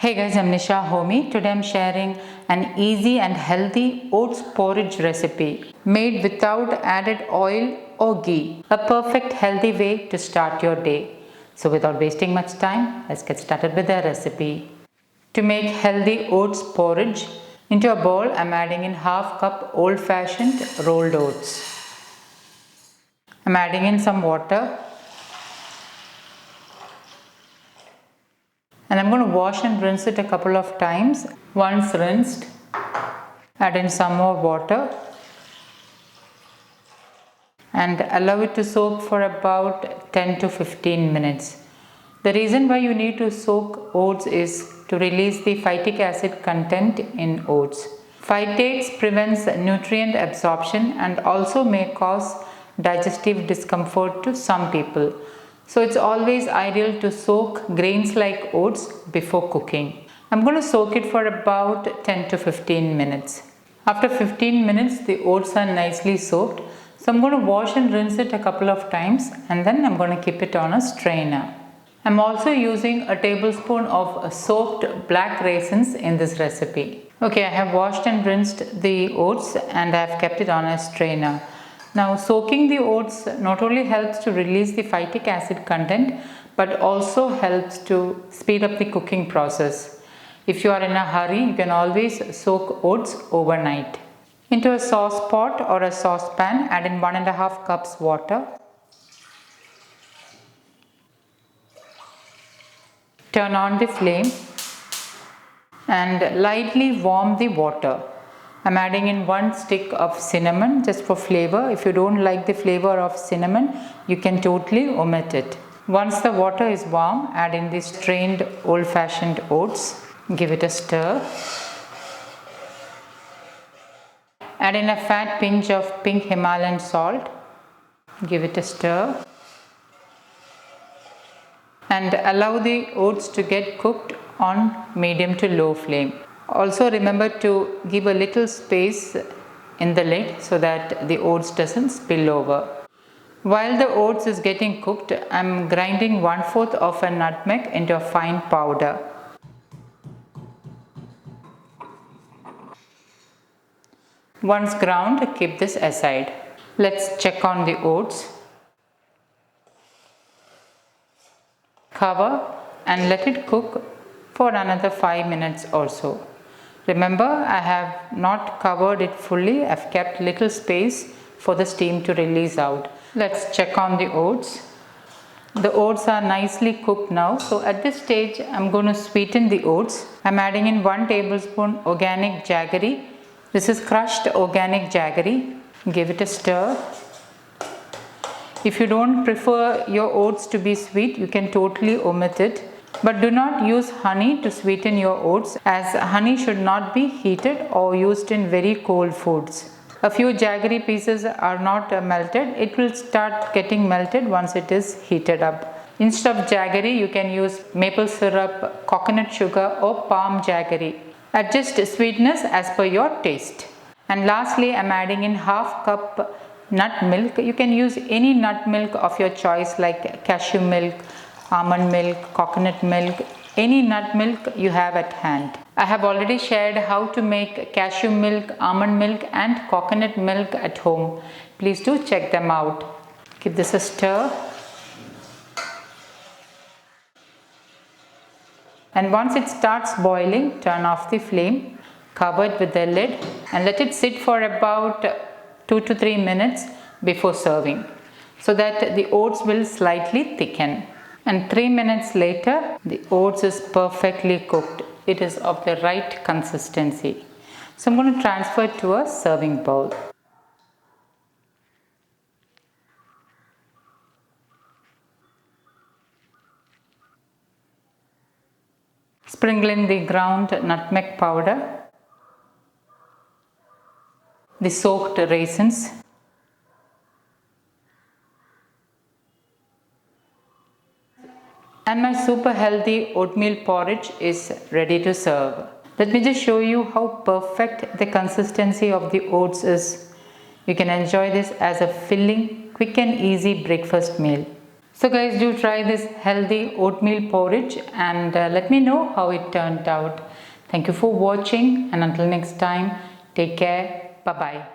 Hey guys, I'm Nisa Homey. Today I'm sharing an easy and healthy oats porridge recipe made without added oil or ghee. A perfect healthy way to start your day. So without wasting much time, let's get started with the recipe. To make healthy oats porridge, into a bowl I'm adding in half cup old-fashioned rolled oats. I'm adding in some water. And I'm going to wash and rinse it a couple of times. Once rinsed, add in some more water and allow it to soak for about 10 to 15 minutes. The reason why you need to soak oats is to release the phytic acid content in oats. Phytates prevents nutrient absorption and also may cause digestive discomfort to some people. So it's always ideal to soak grains like oats before cooking. I'm going to soak it for about 10 to 15 minutes. After 15 minutes, the oats are nicely soaked. So I'm going to wash and rinse it a couple of times and then I'm going to keep it on a strainer. I'm also using a tablespoon of soaked black raisins in this recipe. Okay, I have washed and rinsed the oats and I have kept it on a strainer. Now, soaking the oats not only helps to release the phytic acid content but also helps to speed up the cooking process. If you are in a hurry, you can always soak oats overnight. Into a sauce pot or a saucepan, add in 1.5 cups water. Turn on the flame and lightly warm the water. I'm adding in 1 stick of cinnamon just for flavor. If you don't like the flavor of cinnamon, you can totally omit it. Once the water is warm, add in the strained old-fashioned oats. Give it a stir. Add in a fat pinch of pink Himalayan salt. Give it a stir. And allow the oats to get cooked on medium to low flame. Also remember to give a little space in the lid so that the oats doesn't spill over. While the oats is getting cooked, I am grinding 1/4 of a nutmeg into a fine powder. Once ground, keep this aside. Let's check on the oats. Cover and let it cook for another 5 minutes or so. Remember, I have not covered it fully. I've kept little space for the steam to release out. Let's check on the oats. The oats are nicely cooked now. So at this stage, I'm going to sweeten the oats. I'm adding in 1 tablespoon organic jaggery. This is crushed organic jaggery. Give it a stir. If you don't prefer your oats to be sweet, you can totally omit it. But do not use honey to sweeten your oats, as honey should not be heated or used in very cold foods. A few jaggery pieces are not melted. It will start getting melted once it is heated up. Instead of jaggery, you can use maple syrup, coconut sugar or palm jaggery. Adjust sweetness as per your taste. And lastly, I am adding in half cup nut milk. You can use any nut milk of your choice like cashew milk, almond milk, coconut milk, any nut milk you have at hand. I have already shared how to make cashew milk, almond milk and coconut milk at home. Please do check them out. Give this a stir. And once it starts boiling, turn off the flame, cover it with the lid and let it sit for about 2 to 3 minutes before serving so that the oats will slightly thicken. And 3 minutes later, the oats is perfectly cooked. It is of the right consistency. So I'm going to transfer it to a serving bowl. Sprinkle in the ground nutmeg powder, the soaked raisins, and my super healthy oatmeal porridge is ready to serve. Let me just show you how perfect the consistency of the oats is. You can enjoy this as a filling, quick and easy breakfast meal. So guys, do try this healthy oatmeal porridge and let me know how it turned out. Thank you for watching, and until next time, take care. Bye bye.